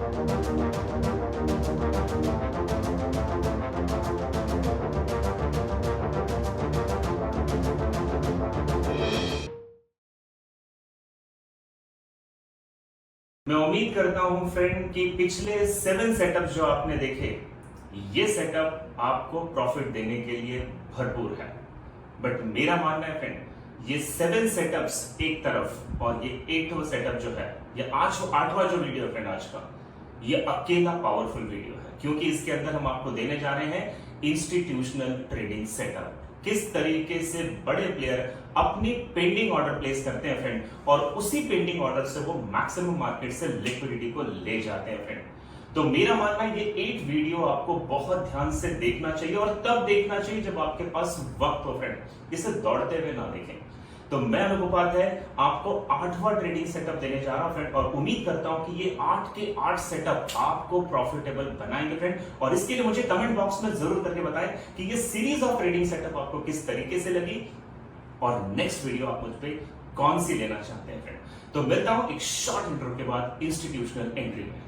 मैं उम्मीद करता हूं फ्रेंड कि पिछले 7 सेटअप जो आपने देखे, ये सेटअप आपको प्रॉफिट देने के लिए भरपूर है। बट मेरा मानना है फ्रेंड, ये 7 सेटअप्स एक तरफ और ये 8वां सेटअप जो है, ये आज 8वां जो वीडियो है फ्रेंड आज का, ये अकेला पावरफुल वीडियो है, क्योंकि इसके अंदर हम आपको देने जा रहे हैं इंस्टीट्यूशनल ट्रेडिंग सेटअप। किस तरीके से बड़े प्लेयर अपनी पेंडिंग ऑर्डर प्लेस करते हैं फ्रेंड, और उसी पेंडिंग ऑर्डर से वो मैक्सिमम मार्केट से लिक्विडिटी को ले जाते हैं फ्रेंड। तो मेरा मानना है ये 8 वीडियो आपको बहुत ध्यान से देखना चाहिए, और तब देखना चाहिए जब आपके पास वक्त हो फ्रेंड, इसे दौड़ते हुए ना देखें। तो मैं अनुभव उपाध्याय आपको 8वां ट्रेडिंग सेटअप देने जा रहा हूं फ्रेंड, और उम्मीद करता हूं कि ये 8 के 8 सेटअप आपको प्रॉफिटेबल बनाएंगे फ्रेंड। और इसके लिए मुझे कमेंट बॉक्स में जरूर करके बताएं कि ये सीरीज ऑफ ट्रेडिंग सेटअप आपको किस तरीके से लगी, और नेक्स्ट वीडियो आप मुझ पे कौन सी लेना चाहते हैं फ्रेंड। तो मिलता हूं एक शॉर्ट इंटरव्यू के बाद इंस्टीट्यूशनल एंट्री में।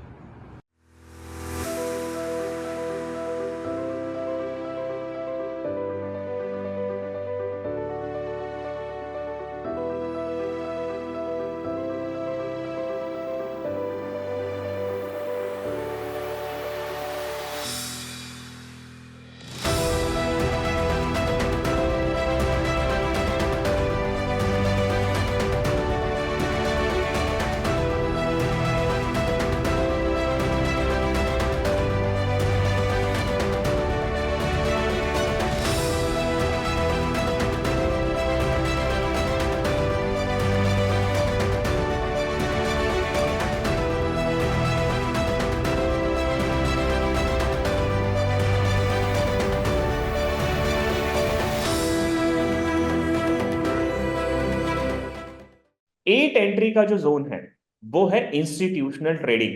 एट एंट्री का जो जोन है वो है इंस्टीट्यूशनल ट्रेडिंग।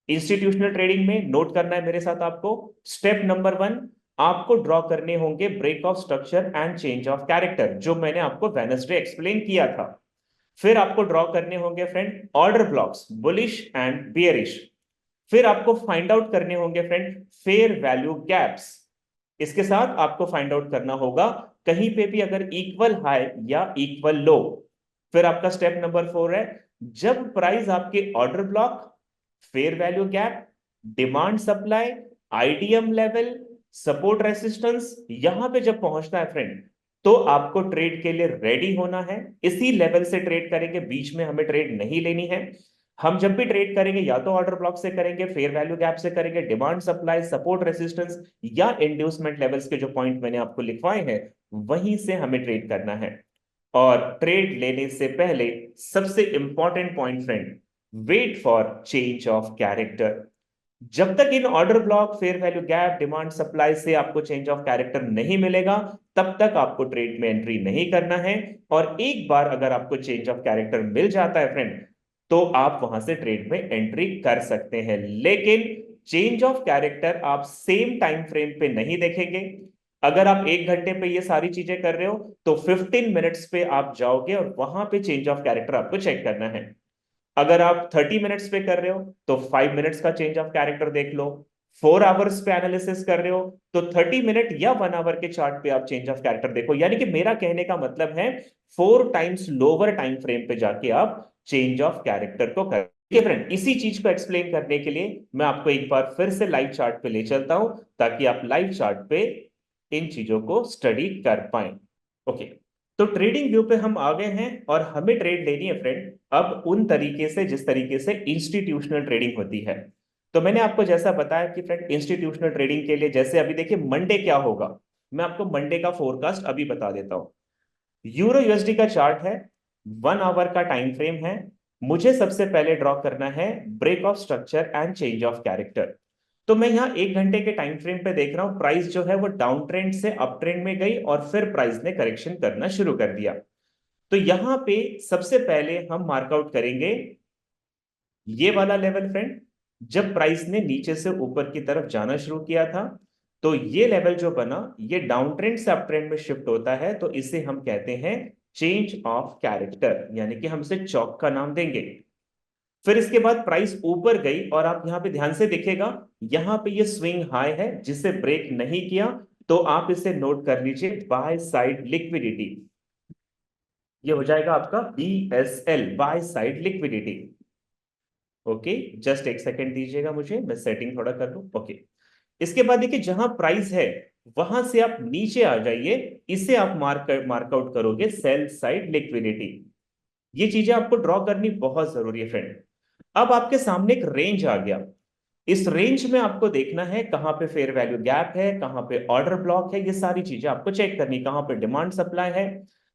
इंस्टीट्यूशनल ट्रेडिंग में नोट करना है मेरे साथ आपको, स्टेप नंबर 1, आपको ड्रॉ करने होंगे break of structure and change of character, जो मैंने आपको वेडनेसडे एक्सप्लेन किया था। फिर आपको ड्रॉ करने होंगे friend order blocks, bullish and bearish. फिर आपको फाइंड आउट करने होंगे फ्रेंड फेयर वैल्यू गैप्स। इसके साथ आपको फाइंड आउट करना होगा कहीं पे भी अगर इक्वल हाई या इक्वल लो। फिर आपका स्टेप नंबर 4 है, जब प्राइस आपके order block, fair value gap, demand supply, IDM level, support resistance, यहां पे जब पहुंचना है फ्रेंड, तो आपको ट्रेड के लिए रेडी होना है। इसी लेवल से ट्रेड करेंगे, बीच में हमें ट्रेड नहीं लेनी है। हम जब भी ट्रेड करेंगे या तो ऑर्डर ब्लॉक से करेंगे, फेयर वैल्यू गैप से करेंगे, डिमांड सप्लाई, सपोर्ट रेसिस्टेंस या इंड्यूसमेंट लेवल्स के जो पॉइंट मैंने आपको लिखवाए हैं, वहीं से हमें ट्रेड करना है। और ट्रेड लेने से पहले सबसे important point friend, wait for change of character. जब तक इन order block, fair value gap, demand supply से आपको चेंज ऑफ कैरेक्टर नहीं मिलेगा, तब तक आपको ट्रेड में एंट्री नहीं करना है। और एक बार अगर आपको चेंज ऑफ कैरेक्टर मिल जाता है फ्रेंड, तो आप वहां से ट्रेड में एंट्री कर सकते हैं। लेकिन चेंज ऑफ कैरेक्टर आप सेम टाइम फ्रेम पे नहीं देखेंगे। अगर आप 1 घंटे पे ये सारी चीजें कर रहे हो, तो 15 मिनट्स पे आप जाओगे और वहां पे चेंज ऑफ कैरेक्टर आपको चेक करना है। अगर आप 30 मिनट्स पे कर रहे हो, तो 5 मिनट्स का चेंज ऑफ कैरेक्टर देख लो। 4 आवर्स पे एनालिसिस कर रहे हो, तो 30 मिनट या 1 आवर के चार्ट पे आप चेंज ऑफ कैरेक्टर देखो। यानी कि मेरा कहने का मतलब है 4 टाइम्स लोअर टाइम फ्रेम पे जाके आप चेंज ऑफ कैरेक्टर को कर। फ्रेंड, इसी चीज को एक्सप्लेन करने के लिए मैं आपको एक बार फिर से लाइव चार्ट पे ले चलता हूं, ताकि आप लाइव चार्ट पे इन चीजों को स्टडी कर पाए। ओके, तो ट्रेडिंग व्यू पे हम आ गए हैं, और हमें ट्रेड लेनी है फ्रेंड अब उन तरीके से जिस तरीके से इंस्टीट्यूशनल ट्रेडिंग होती है। तो मैंने आपको जैसा बताया कि फ्रेंड इंस्टीट्यूशनल ट्रेडिंग के लिए, जैसे अभी देखिए मंडे क्या होगा, मैं आपको मंडे का फोरकास्ट अभी बता देता हूं। यूरो यूएसडी का चार्ट है, 1 आवर का टाइम फ्रेम है। मुझे सबसे पहले ड्रॉ करना है break of structure and change of character. तो मैं यहाँ 1 घंटे के टाइम फ्रेम पे देख रहा हूं, प्राइस जो है वो डाउन ट्रेंड से अप ट्रेंड में गई, और फिर प्राइस ने करेक्शन करना शुरू कर दिया। तो यहां पे सबसे पहले हम मार्कआउट करेंगे ये वाला लेवल फ्रेंड। जब प्राइस ने नीचे से ऊपर की तरफ जाना शुरू किया था, तो ये लेवल जो बना, ये डाउन ट्रेंड से अप ट्रेंड में शिफ्ट होता है, तो इसे हम कहते हैं चेंज ऑफ कैरेक्टर, यानी कि हम इसे चौक का नाम देंगे। फिर इसके बाद प्राइस ऊपर गई और आप यहां पे ध्यान से देखिएगा, यहां पे ये स्विंग हाई है जिसे ब्रेक नहीं किया, तो आप इसे नोट कर लीजिए बाय साइड लिक्विडिटी। ये हो जाएगा आपका BSL, by side liquidity. Okay, just एक सेकेंड दीजिएगा मुझे, मैं सेटिंग थोड़ा कर लूं। ओके, इसके बाद देखिए जहां प्राइस है वहां से आप नीचे आ जाइए, इसे आप मार्कआउट करोगे सेल साइड लिक्विडिटी। ये चीजें आपको ड्रॉ करनी बहुत जरूरी है फ्रेंड। अब आपके सामने एक रेंज आ गया, इस रेंज में आपको देखना है कहां पे फेयर वैल्यू गैप है, कहां पे ऑर्डर ब्लॉक है, ये सारी चीजें आपको चेक करनी, कहां पे डिमांड सप्लाई है।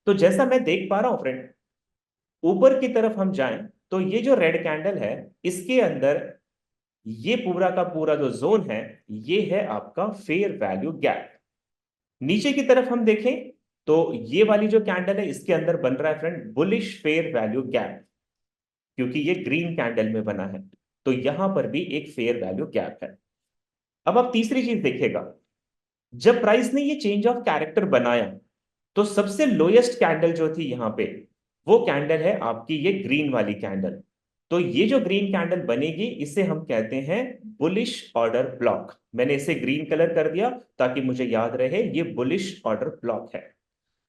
तो जैसा मैं देख पा रहा हूं फ्रेंड, ऊपर की तरफ हम जाएं तो ये जो रेड कैंडल है, इसके अंदर ये पूरा का पूरा जो जोन है, ये है आपका फेयर वैल्यू गैप। नीचे की तरफ हम देखें तो ये वाली जो कैंडल है इसके अंदर बन रहा है friend bullish fair value gap, क्योंकि ये ग्रीन कैंडल में बना है, तो यहां पर भी एक फेयर वैल्यू गैप है। अब आप तीसरी चीज देखिएगा, जब प्राइस ने ये चेंज ऑफ कैरेक्टर बनाया तो सबसे लोएस्ट कैंडल जो थी यहां पे, वो कैंडल है आपकी ये ग्रीन वाली कैंडल। तो ये जो ग्रीन कैंडल बनेगी इसे हम कहते हैं बुलिश ऑर्डर ब्लॉक। मैंने इसे ग्रीन कलर कर दिया ताकि मुझे याद रहे ये बुलिश ऑर्डर ब्लॉक है।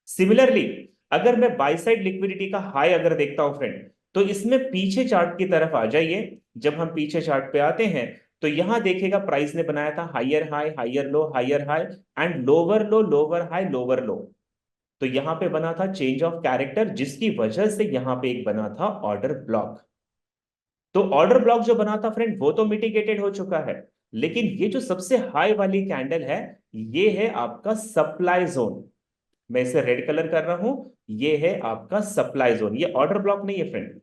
सिमिलरली अगर मैं बाय साइड लिक्विडिटी का हाई अगर देखता हूं फ्रेंड, तो इसमें पीछे चार्ट की तरफ आ जाइए। जब हम पीछे चार्ट पे आते हैं तो यहां देखेगा प्राइस ने बनाया था higher high higher high and lower low lower high lower low. तो यहां पे बना था चेंज ऑफ कैरेक्टर, जिसकी वजह से यहां पे एक बना था ऑर्डर ब्लॉक। तो ऑर्डर ब्लॉक जो बना था फ्रेंड वो तो मिटिगेटेड हो चुका है, लेकिन ये जो सबसे हाई वाली कैंडल है, ये है आपका सप्लाई जोन। मैं इसे रेड कलर कर रहा हूं, ये है आपका सप्लाई जोन, ये ऑर्डर ब्लॉक नहीं है फ्रेंड,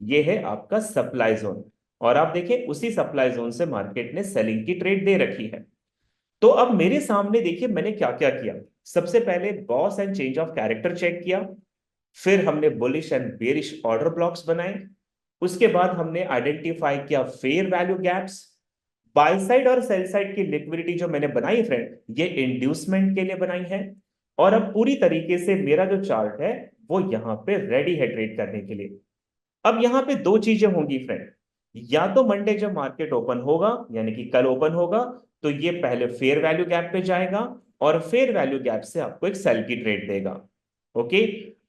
ये है आपका सप्लाई जोन। और आप देखिए उसी सप्लाई जोन से मार्केट ने सेलिंग की ट्रेड दे रखी है। तो अब मेरे सामने देखिए मैंने क्या क्या किया। सबसे पहले BOS and change of character check किया, फिर हमने bullish and bearish order blocks बनाए, उसके बाद हमने आइडेंटिफाई किया fair value gaps. Buy side और सेल साइड की लिक्विडिटी जो मैंने बनाई फ्रेंड, ये इंड्यूसमेंट के लिए बनाई है। और अब पूरी तरीके से मेरा जो चार्ट है वो यहां पे रेडी है ट्रेड करने के लिए। अब यहां पे दो चीजें होंगी फ्रेंड, या तो मंडे जब मार्केट ओपन होगा यानी कि कल ओपन होगा, तो ये पहले फेयर वैल्यू गैप पे जाएगा और फेयर वैल्यू गैप से आपको एक सेल की ट्रेड देगा। ओके,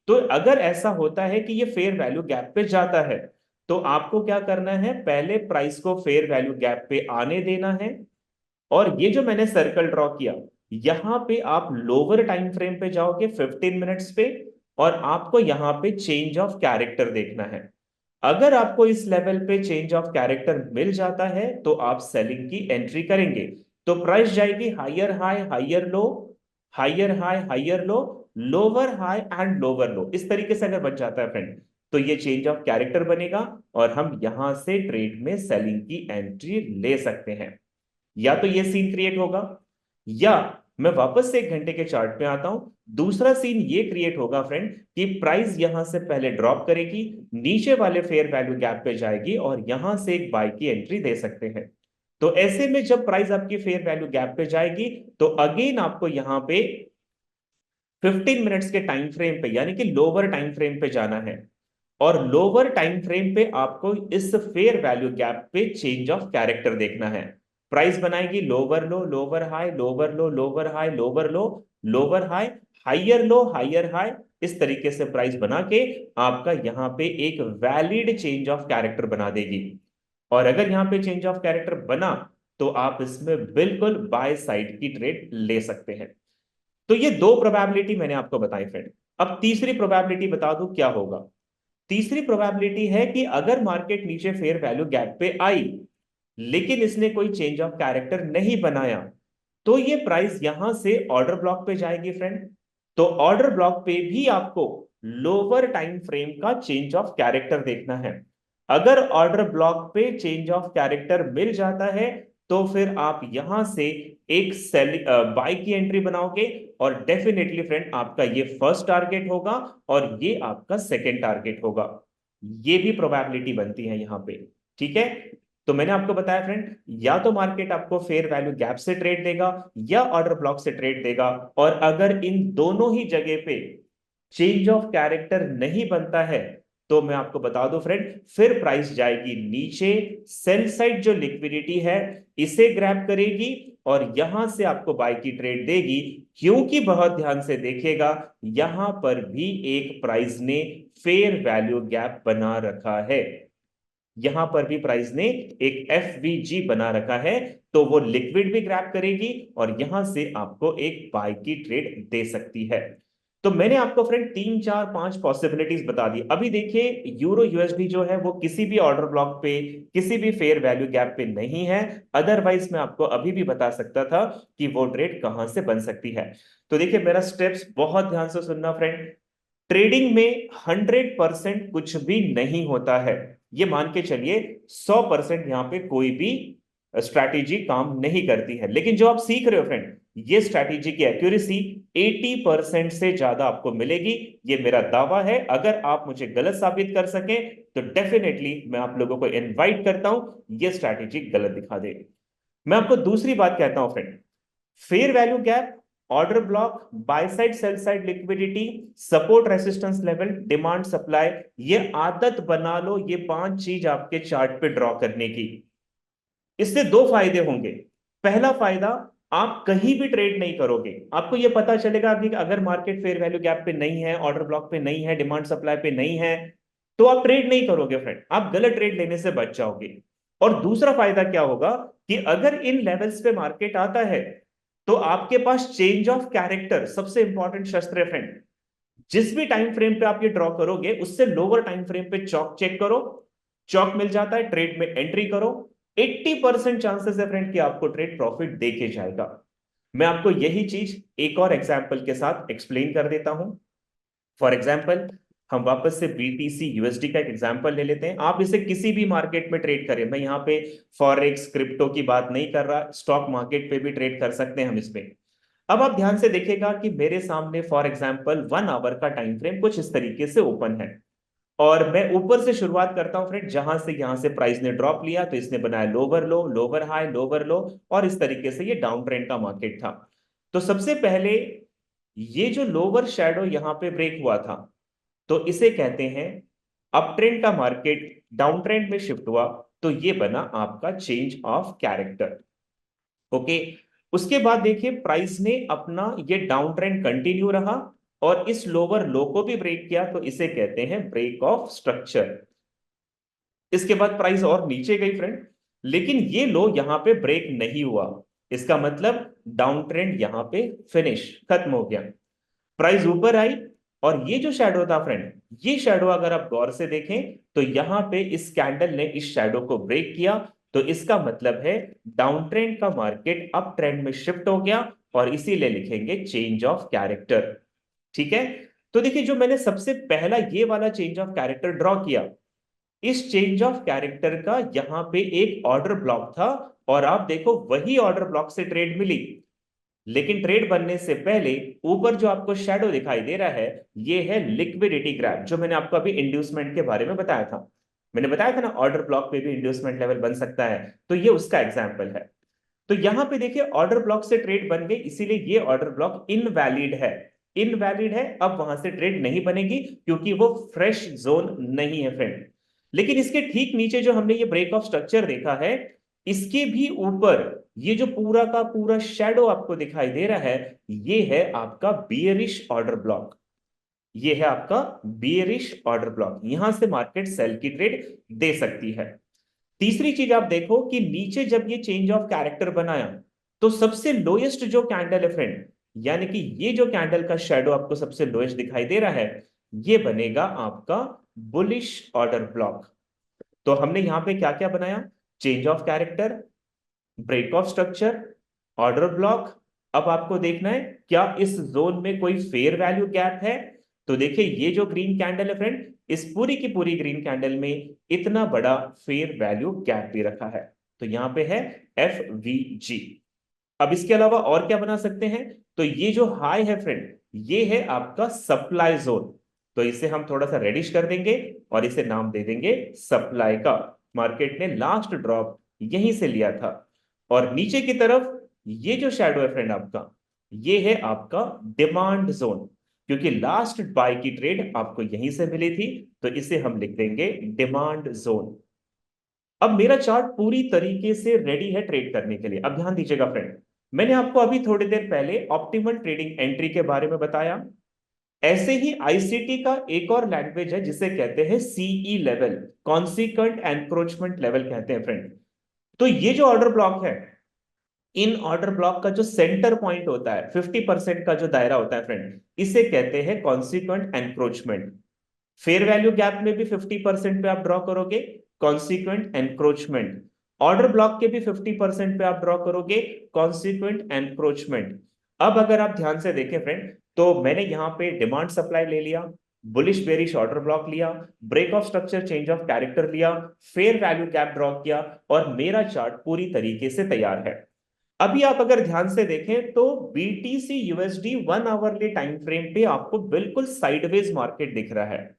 तो अगर ऐसा होता है कि ये फेयर वैल्यू गैप पे जाता है, तो आपको क्या करना है, पहले प्राइस को फेयर वैल्यू गैप पे आने देना है। और ये जो मैंने सर्कल ड्रॉ किया, यहां पे आप लोअर टाइम फ्रेम पे जाओगे 15 मिनट्स पे, और आपको यहां पे चेंज ऑफ कैरेक्टर देखना है। अगर आपको इस लेवल पे चेंज ऑफ कैरेक्टर मिल जाता है तो आप सेलिंग की एंट्री करेंगे। तो प्राइस जाएगी higher high higher low, higher high higher low, lower high and lower low. इस तरीके से अगर बन जाता है फ्रेंड, तो ये चेंज ऑफ कैरेक्टर बनेगा और हम यहां से ट्रेड में सेलिंग की एंट्री ले सकते हैं। या तो ये सीन क्रिएट होगा, या मैं वापस से 1 घंटे के चार्ट पे आता हूं, दूसरा सीन ये क्रिएट होगा फ्रेंड कि प्राइस यहां से पहले ड्रॉप करेगी, नीचे वाले फेयर वैल्यू गैप पे जाएगी और यहां से एक बाय की एंट्री दे सकते हैं। तो ऐसे में जब प्राइस आपकी फेयर वैल्यू गैप पे जाएगी, तो अगेन आपको यहां पे 15 मिनट्स के टाइम फ्रेम पे यानी कि लोअर टाइम फ्रेम पे जाना है। और लोअर टाइम फ्रेम पे आपको इस फेयर वैल्यू गैप पे चेंज ऑफ कैरेक्टर देखना है। प्राइस बनाएगी lower low lower high lower low lower high lower low lower high higher low higher high. इस तरीके से प्राइस बना के आपका यहां पे एक वैलिड चेंज ऑफ कैरेक्टर बना देगी। और अगर यहां पे चेंज ऑफ कैरेक्टर बना, तो आप इसमें बिल्कुल बाय साइड की ट्रेड ले सकते हैं। तो ये दो प्रोबेबिलिटी मैंने आपको बताई फ्रेंड। अब तीसरी प्रोबेबिलिटी बता दूं क्या होगा। तीसरी प्रोबेबिलिटी है कि अगर मार्केट नीचे फेयर वैल्यू गैप पे आई, लेकिन इसने कोई चेंज ऑफ कैरेक्टर नहीं बनाया, तो ये प्राइस यहां से ऑर्डर ब्लॉक पे जाएगी फ्रेंड। तो ऑर्डर ब्लॉक पे भी आपको लोअर टाइम फ्रेम का चेंज ऑफ कैरेक्टर देखना है। अगर ऑर्डर ब्लॉक पे चेंज ऑफ कैरेक्टर मिल जाता है, तो फिर आप यहां से एक सेल बाय की एंट्री बनाओगे, और डेफिनेटली फ्रेंड आपका ये फर्स्ट टारगेट होगा और ये आपका सेकेंड टारगेट होगा। ये भी प्रोबेबिलिटी बनती है यहां पे। ठीक है, तो मैंने आपको बताया फ्रेंड, या तो मार्केट आपको फेयर वैल्यू गैप से ट्रेड देगा या ऑर्डर ब्लॉक से ट्रेड देगा। और अगर इन दोनों ही जगह पे चेंज ऑफ कैरेक्टर नहीं बनता है, तो मैं आपको बता दूं फ्रेंड, फिर प्राइस जाएगी नीचे, सेल साइड जो लिक्विडिटी है इसे ग्रैब करेगी और यहां से आपको बाय की ट्रेड देगी, क्योंकि बहुत ध्यान से देखिएगा यहां पर भी एक प्राइस ने फेयर वैल्यू गैप बना रखा है, यहां पर भी प्राइस ने एक एफवीजी बना रखा है, तो वो लिक्विड भी ग्रैब करेगी और यहां से आपको एक बाय की ट्रेड दे सकती है। तो मैंने आपको फ्रेंड 3 4 5 पॉसिबिलिटीज बता दी। अभी देखिए यूरो यूएसडी जो है वो किसी भी ऑर्डर ब्लॉक पे, किसी भी फेयर वैल्यू गैप पे नहीं है, अदरवाइज मैं आपको अभी भी बता सकता था कि वो ट्रेड कहां से बन सकती है। तो देखिए मेरा स्टेप्स बहुत ध्यान से सुनना फ्रेंड। ट्रेडिंग में 100% कुछ भी नहीं होता है, ये मान के चलिए 100% यहां पे कोई भी स्ट्रैटेजी काम नहीं करती है, लेकिन जो आप सीख रहे हो फ्रेंड, ये स्ट्रैटेजी की एक्यूरेसी 80% से ज्यादा आपको मिलेगी, ये मेरा दावा है। अगर आप मुझे गलत साबित कर सकें तो डेफिनेटली मैं आप लोगों को इनवाइट करता हूं ये स्ट्रैटेजी गलत दिखा दे। मैं आपको दूसरी बात कहता हूं friend, fair value gap, order block, by side sell side liquidity, support resistance level, demand supply, ये आदत बना लो ये 5 चीज आपके चार्ट पे ड्रॉ करने की। इससे दो फायदे होंगे। पहला फायदा, आप कहीं भी ट्रेड नहीं करोगे, आपको यह पता चलेगा कि अगर मार्केट फेयर वैल्यू गैप पे नहीं है, ऑर्डर ब्लॉक पे नहीं है, डिमांड सप्लाई पे नहीं है, तो आप ट्रेड नहीं करोगे फ्रेंड, आप गलत ट्रेड लेने से बच जाओगे। और दूसरा फायदा क्या होगा कि अगर इन लेवल्स पे मार्केट आता है तो आपके पास चेंज ऑफ कैरेक्टर सबसे इंपॉर्टेंट शस्त्र है फ्रेंड। जिस भी टाइम फ्रेम पे आप ये ड्रॉ करोगे उससे लोअर टाइम फ्रेम पे चौक चेक करो, चौक मिल जाता है ट्रेड में एंट्री करो, 80% चांसेस है फ्रेंड कि आपको ट्रेड प्रॉफिट दे के जाएगा। मैं आपको यही चीज एक और एग्जांपल के साथ एक्सप्लेन कर देता हूं। फॉर एग्जांपल, हम वापस से बीटीसी यूएसडी का एक एग्जांपल ले लेते हैं। आप इसे किसी भी मार्केट में ट्रेड करें, मैं यहाँ पे फॉरेक्स क्रिप्टो की बात नहीं कर रहा, स्टॉक मार्केट पे भी ट्रेड कर सकते हैं हम इसमें। अब आप ध्यान से देखिएगा कि मेरे सामने फॉर एग्जांपल 1 आवर का टाइम फ्रेम कुछ इस तरीके से ओपन है, और मैं ऊपर से शुरुआत करता हूं फ्रेंड, जहां से यहां से प्राइस ने ड्रॉप लिया तो इसने बनाया lower low, lower high, lower लो, और इस तरीके से ये डाउन ट्रेंड का मार्केट था। तो सबसे पहले ये जो लोअर शैडो यहां पे ब्रेक हुआ था, तो इसे कहते हैं अप ट्रेंड का मार्केट डाउन ट्रेंड में शिफ्ट हुआ, तो ये बना आपका चेंज ऑफ कैरेक्टर। ओके, उसके बाद देखिए प्राइस ने अपना ये डाउन ट्रेंड कंटिन्यू रहा और इस लोअर लो को भी ब्रेक किया, तो इसे कहते हैं ब्रेक ऑफ स्ट्रक्चर। इसके बाद प्राइस और नीचे गई फ्रेंड, लेकिन ये लो यहां पे ब्रेक नहीं हुआ, इसका मतलब डाउन ट्रेंड यहां पे फिनिश खत्म हो गया। प्राइस ऊपर आई और ये जो शैडो था फ्रेंड, ये शैडो अगर आप गौर से देखें तो यहां पे इस कैंडल ने इस शैडो को ब्रेक किया, तो इसका मतलब है डाउन ट्रेंड का मार्केट अप ट्रेंड में शिफ्ट हो गया, और इसीलिए लिखेंगे चेंज ऑफ कैरेक्टर। ठीक है, तो देखिए जो मैंने सबसे पहला ये वाला चेंज ऑफ कैरेक्टर ड्रॉ किया, इस चेंज ऑफ कैरेक्टर का यहां पे एक ऑर्डर ब्लॉक था, और आप देखो वही ऑर्डर ब्लॉक से ट्रेड मिली, लेकिन ट्रेड बनने से पहले ऊपर जो आपको शैडो दिखाई दे रहा है ये है लिक्विडिटी ग्रैब, जो मैंने आपको अभी इंड्यूसमेंट के बारे में बताया था। मैंने बताया था ना ऑर्डर ब्लॉक पे भी इंड्यूसमेंट लेवल बन सकता है, तो ये उसका एग्जांपल है। तो यहां पे देखिए ऑर्डर ब्लॉक से ट्रेड बन गई, इसीलिए ये ऑर्डर ब्लॉक इनवैलिड है। इनवैलिड है, अब वहां से ट्रेड नहीं बनेगी क्योंकि वो फ्रेश जोन नहीं है फ्रेंड। लेकिन इसके ठीक नीचे जो हमने ये ब्रेक ऑफ स्ट्रक्चर देखा है, इसके भी ऊपर ये जो पूरा का पूरा शैडो आपको दिखाई दे रहा है, ये है आपका बियरिश ऑर्डर ब्लॉक। ये है आपका बियरिश ऑर्डर ब्लॉक, यहां से मार्केट सेल की ट्रेड दे सकती है। तीसरी चीज आप देखो कि नीचे जब ये चेंज ऑफ कैरेक्टर बनाया, तो सबसे लोएस्ट जो कैंडल है फ्रेंड, यानी कि ये जो कैंडल का शैडो आपको सबसे लोएस्ट दिखाई दे रहा है, ये बनेगा आपका बुलिश ऑर्डर ब्लॉक। तो हमने यहां पे क्या क्या बनाया, change of character, break of structure, order block. अब आपको देखना है क्या इस जोन में कोई फेयर वैल्यू गैप है। तो देखिए ये जो ग्रीन कैंडल है फ्रेंड, इस पूरी की पूरी ग्रीन कैंडल में इतना बड़ा फेयर वैल्यू गैप भी रखा है, तो यहां पे है FVG। अब इसके अलावा और क्या बना सकते हैं, तो ये जो हाई है फ्रेंड, ये है आपका सप्लाई जोन, तो इसे हम थोड़ा सा रेडिश कर देंगे और इसे नाम दे देंगे सप्लाई का। मार्केट ने लास्ट ड्रॉप यहीं से लिया था। और नीचे की तरफ ये जो शैडो है फ्रेंड आपका, ये है आपका डिमांड जोन। क्योंकि लास्ट बाय की ट्रेड आपको यहीं से मिली थी, तो इसे हम लिख देंगे डिमांड जोन। अब मेरा चार्ट पूरी तरीके से रेडी है ट्रेड करने के लिए। अब ध्यान दीजिएगा फ्रेंड, मैंने आपको अभी थोड़ी देर पहले ऑप्टिमल ट्रेडिंग एंट्री के बारे में बताया। ऐसे ही आईसीटी का एक और लैंग्वेज है जिसे कहते हैं CE level, consequent encroachment level कहते हैं फ्रेंड। तो ये जो ऑर्डर ब्लॉक है, इन ऑर्डर ब्लॉक का जो सेंटर पॉइंट होता है, 50% का जो दायरा होता है फ्रेंड, इसे कहते हैं consequent encroachment. Fair value gap में भी 50% पे आप ड्रॉ करोगे, कॉन्सिक्वेंट एनक्रोचमेंट। ऑर्डर ब्लॉक के भी 50% पे आप ड्रॉ करोगे, कॉन्सिक्वेंट एनक्रोचमेंट। अब अगर आप ध्यान से देखें फ्रेंड, तो मैंने यहां पे डिमांड सप्लाई ले लिया, बुलिश बेरिश ऑर्डर ब्लॉक लिया, break of structure change of character लिया, फेयर वैल्यू गैप ड्रॉ किया, और मेरा चार्ट पूरी तरीके से तैयार है। अभी आप अगर ध्यान से देखें तो BTC USD 1 hourly time frame पे आपको बिल्कुल साइडवेज मार्केट दिख रहा है।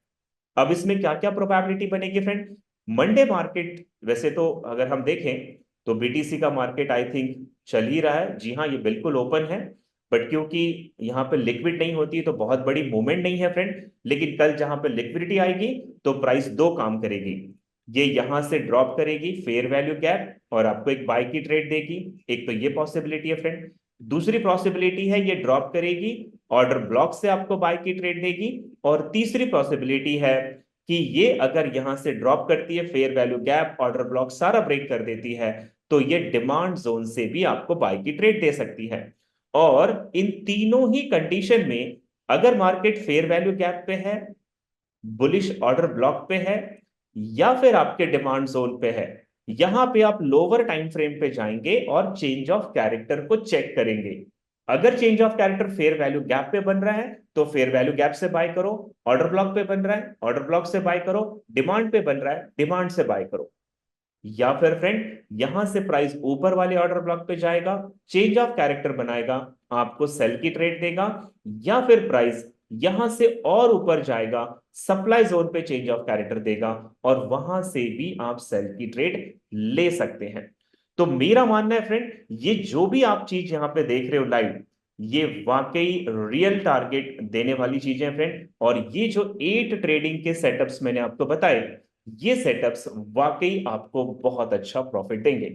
अब इसमें क्या क्या प्रोबेबिलिटी बनेगी फ्रेंड? मंडे मार्केट, वैसे तो अगर हम देखें तो बीटीसी का मार्केट आई थिंक चल ही रहा है, जी हाँ ये बिल्कुल ओपन है। बट क्योंकि यहाँ पे लिक्विड नहीं होती तो बहुत बड़ी मूवमेंट नहीं है फ्रेंड, लेकिन कल जहां पे लिक्विडिटी आएगी तो प्राइस दो काम करेगी। ये यहां से ड्रॉप करेगी फेयर वैल्यू गैप और आपको एक बाय की ट्रेड देगी। एक तो ये पॉसिबिलिटी है फ्रेंड। दूसरी पॉसिबिलिटी है ये ड्रॉप करेगी, ऑर्डर ब्लॉक से आपको बाय की ट्रेड देगी। और तीसरी पॉसिबिलिटी है कि ये अगर यहां से ड्रॉप करती है, fair value gap order block सारा ब्रेक कर देती है, तो ये डिमांड जोन से भी आपको बाय की ट्रेड दे सकती है। और इन तीनों ही कंडीशन में अगर मार्केट फेयर वैल्यू गैप पे है, बुलिश ऑर्डर ब्लॉक पे है, या फिर आपके डिमांड जोन पे है, यहां पे आप लोअर टाइम फ्रेम पे जाएंगे और चेंज ऑफ कैरेक्टर को चेक करेंगे। अगर change of character fair value gap पे बन रहा है तो फेयर वैल्यू गैप से बाय करो, ऑर्डर ब्लॉक पे बन रहा है ऑर्डर ब्लॉक से बाय करो, डिमांड पे बन रहा है डिमांड से बाय करो। या फिर फ्रेंड यहां से प्राइस ऊपर वाले ऑर्डर ब्लॉक पे जाएगा, चेंज ऑफ कैरेक्टर बनाएगा, आपको सेल की ट्रेड देगा। या फिर प्राइस यहां से और ऊपर जाएगा, सप्लाई जोन पे चेंज ऑफ कैरेक्टर देगा, और वहां से भी आप सेल की ट्रेड ले सकते हैं। तो मेरा मानना है फ्रेंड, ये जो भी आप चीज यहां पे देख रहे हो लाइव, ये वाकई रियल टारगेट देने वाली चीजें हैं फ्रेंड। और ये जो 8 ट्रेडिंग के सेटअप्स मैंने आपको बताए, ये सेटअप्स वाकई आपको बहुत अच्छा प्रॉफिट देंगे।